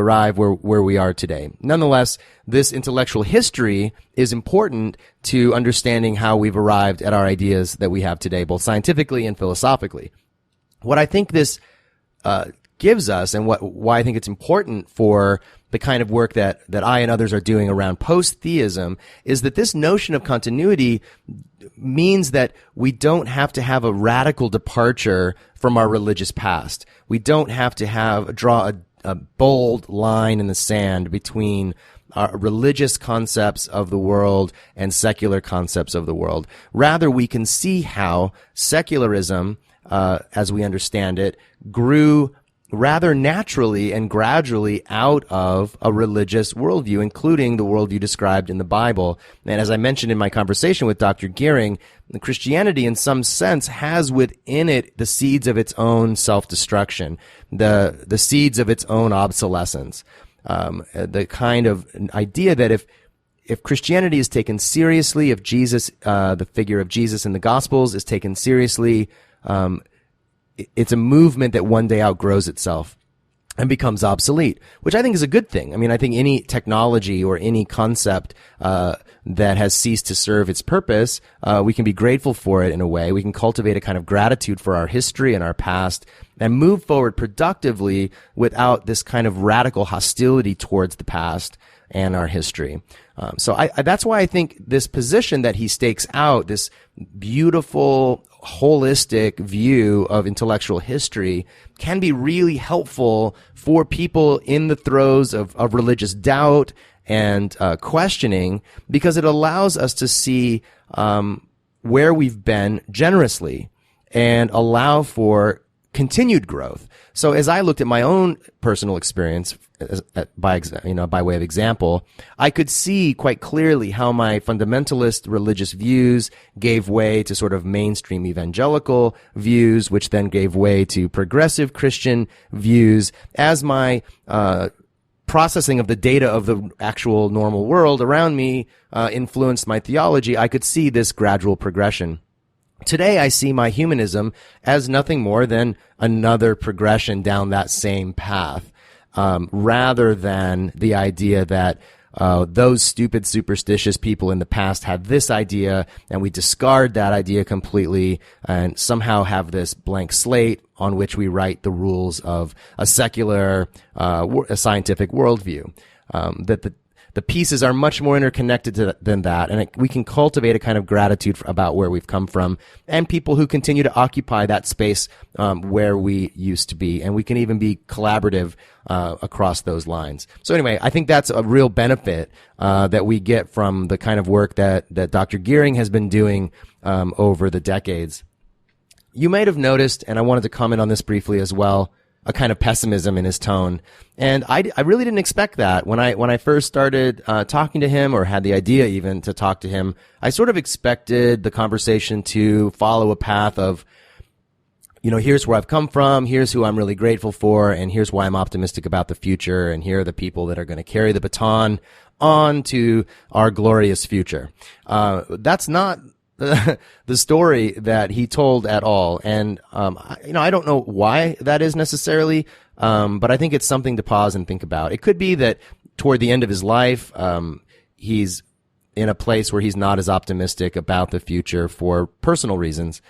arrive where we are today. Nonetheless, this intellectual history is important to understanding how we've arrived at our ideas that we have today, both scientifically and philosophically. What I think this gives us, and why I think it's important for the kind of work that I and others are doing around post-theism, is that this notion of continuity means that we don't have to have a radical departure from our religious past. We don't have to draw a bold line in the sand between our religious concepts of the world and secular concepts of the world. Rather, we can see how secularism, as we understand it, grew rather naturally and gradually out of a religious worldview, including the worldview described in the Bible. And as I mentioned in my conversation with Dr. Geering, Christianity in some sense has within it the seeds of its own self-destruction, the seeds of its own obsolescence, the kind of idea that if Christianity is taken seriously, if Jesus, the figure of Jesus in the Gospels is taken seriously, it's a movement that one day outgrows itself and becomes obsolete, which I think is a good thing. I mean, I think any technology or any concept that has ceased to serve its purpose, we can be grateful for it in a way. We can cultivate a kind of gratitude for our history and our past and move forward productively without this kind of radical hostility towards the past and our history. So that's why I think this position that he stakes out, this beautiful, holistic view of intellectual history, can be really helpful for people in the throes of religious doubt and questioning, because it allows us to see where we've been generously and allow for continued growth. So as I looked at my own personal experience, by way of example, I could see quite clearly how my fundamentalist religious views gave way to sort of mainstream evangelical views, which then gave way to progressive Christian views. As my processing of the data of the actual normal world around me influenced my theology, I could see this gradual progression. Today, I see my humanism as nothing more than another progression down that same path, rather than the idea that those stupid, superstitious people in the past had this idea, and we discard that idea completely and somehow have this blank slate on which we write the rules of a secular, a scientific worldview. That the pieces are much more interconnected than that, and we can cultivate a kind of gratitude about where we've come from and people who continue to occupy that space where we used to be, and we can even be collaborative across those lines. So anyway, I think that's a real benefit that we get from the kind of work that Dr. Geering has been doing over the decades. You might have noticed, and I wanted to comment on this briefly as well, a kind of pessimism in his tone. And I really didn't expect that. When I first started talking to him, or had the idea even to talk to him, I sort of expected the conversation to follow a path of, here's where I've come from, here's who I'm really grateful for, and here's why I'm optimistic about the future, and here are the people that are going to carry the baton on to our glorious future. That's not the story that he told at all. And, I don't know why that is necessarily, but I think it's something to pause and think about. It could be that toward the end of his life, he's in a place where he's not as optimistic about the future for personal reasons.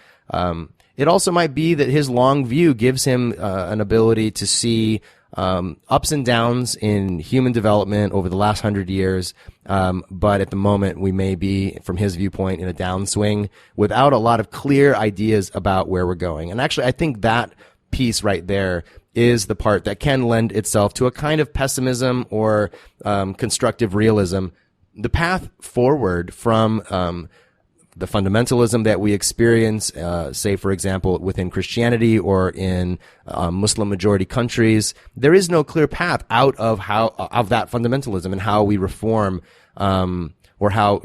It also might be that his long view gives him an ability to see ups and downs in human development over the last 100 years. But at the moment, we may be, from his viewpoint, in a downswing without a lot of clear ideas about where we're going. And actually, I think that piece right there is the part that can lend itself to a kind of pessimism or constructive realism. The path forward from the fundamentalism that we experience, say, for example, within Christianity or in Muslim majority countries, there is no clear path out of that fundamentalism and how we reform, or how,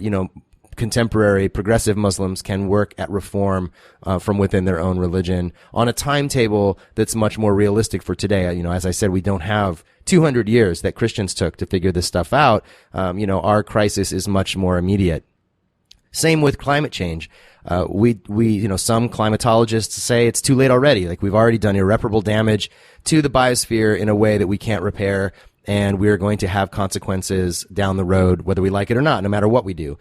contemporary progressive Muslims can work at reform from within their own religion on a timetable that's much more realistic for today. As I said, we don't have 200 years that Christians took to figure this stuff out. Our crisis is much more immediate. Same with climate change. Some climatologists say it's too late already. Like, we've already done irreparable damage to the biosphere in a way that we can't repair. and we're going to have consequences down the road, whether we like it or not, no matter what we do.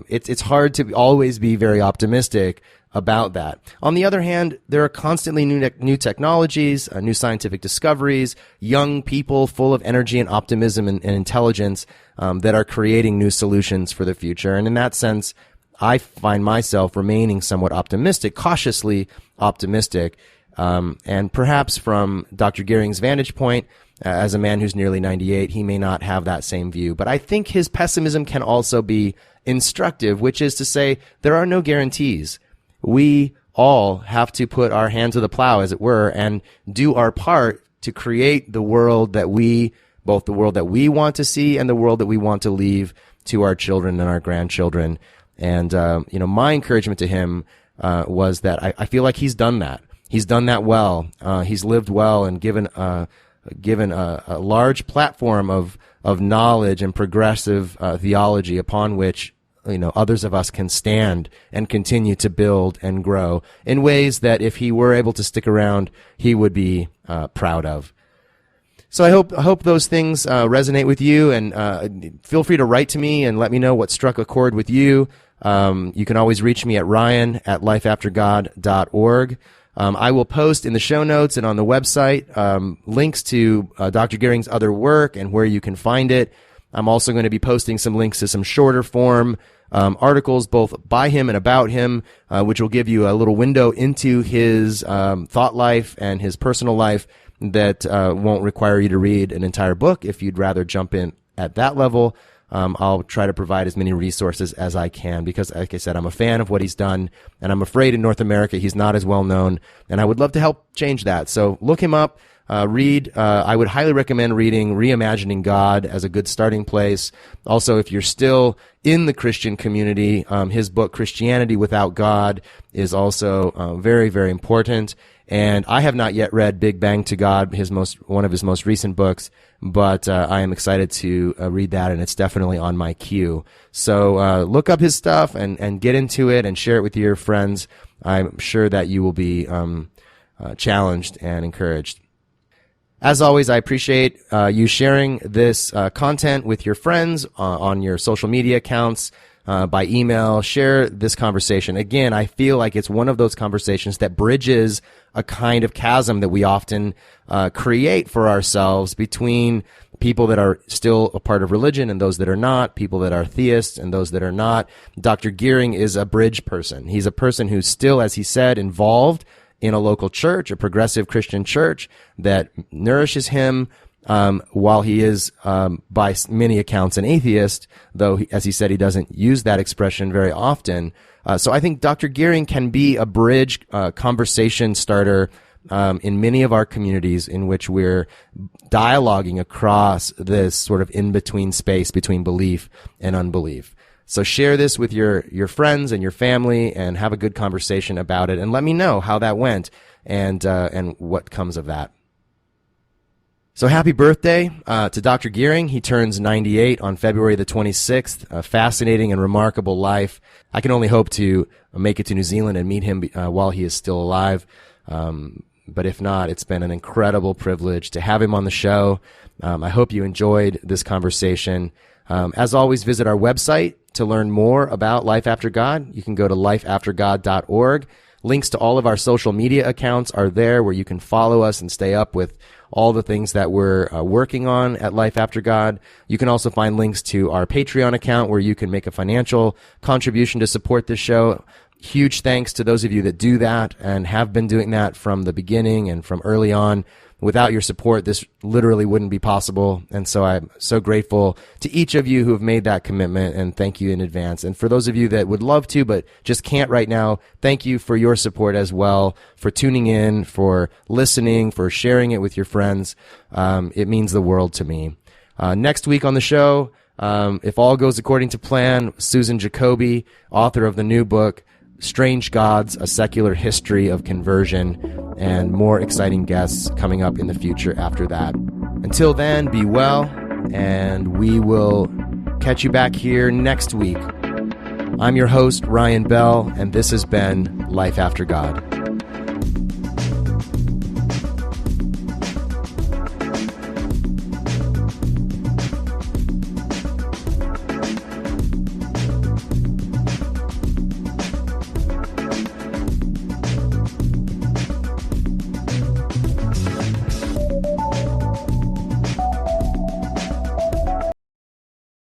It's hard to always be very optimistic about that. On the other hand, there are constantly new technologies, new scientific discoveries, young people full of energy and optimism and intelligence that are creating new solutions for the future. And in that sense, I find myself remaining somewhat optimistic, cautiously optimistic. And perhaps from Dr. Gearing's vantage point, as a man who's nearly 98, he may not have that same view. But I think his pessimism can also be instructive, which is to say there are no guarantees. We all have to put our hand to the plow, as it were, and do our part to create the world that both the world that we want to see and the world that we want to leave to our children and our grandchildren. And, my encouragement to him, was that I feel like he's done that. He's done that well. He's lived well and given a large platform of knowledge and progressive theology upon which others of us can stand and continue to build and grow in ways that if he were able to stick around, he would be proud of. So I hope those things resonate with you, and feel free to write to me and let me know what struck a chord with you. You can always reach me at ryan@lifeaftergod.org. I will post in the show notes and on the website links to Dr. Gearing's other work and where you can find it. I'm also going to be posting some links to some shorter form articles, both by him and about him, which will give you a little window into his thought life and his personal life that won't require you to read an entire book. If you'd rather jump in at that level, I'll try to provide as many resources as I can because, like I said, I'm a fan of what he's done, and I'm afraid in North America he's not as well known, and I would love to help change that. So look him up. Read. I would highly recommend reading Reimagining God as a good starting place. Also, if you're still in the Christian community, his book Christianity Without God is also very, very important. And I have not yet read Big Bang to God, one of his most recent books, but I am excited to read that, and it's definitely on my queue. So look up his stuff and get into it and share it with your friends. I'm sure that you will be challenged and encouraged. As always, I appreciate you sharing this content with your friends on your social media accounts, by email. Share this conversation. Again, I feel like it's one of those conversations that bridges a kind of chasm that we often create for ourselves between people that are still a part of religion and those that are not, people that are theists and those that are not. Dr. Geering is a bridge person. He's a person who's still, as he said, involved in a local church, a progressive Christian church that nourishes him, while he is, by many accounts, an atheist, though, as he said, he doesn't use that expression very often. So I think Dr. Geering can be a bridge, conversation starter, in many of our communities in which we're dialoguing across this sort of in-between space between belief and unbelief. So share this with your friends and your family and have a good conversation about it, and let me know how that went and what comes of that. So happy birthday to Dr. Geering. He turns 98 on February the 26th. A fascinating and remarkable life. I can only hope to make it to New Zealand and meet him while he is still alive. But if not, it's been an incredible privilege to have him on the show. I hope you enjoyed this conversation. As always, visit our website to learn more about Life After God. You can go to lifeaftergod.org. Links to all of our social media accounts are there where you can follow us and stay up with all the things that we're working on at Life After God. You can also find links to our Patreon account where you can make a financial contribution to support this show. Huge thanks to those of you that do that and have been doing that from the beginning and from early on. Without your support, this literally wouldn't be possible. And so I'm so grateful to each of you who have made that commitment, and thank you in advance. And for those of you that would love to but just can't right now, thank you for your support as well, for tuning in, for listening, for sharing it with your friends. It means the world to me. Next week on the show, if all goes according to plan, Susan Jacoby, author of the new book, Strange Gods, A Secular History of Conversion, and more exciting guests coming up in the future after that. Until then, be well, and we will catch you back here next week. I'm your host, Ryan Bell, and this has been Life After God.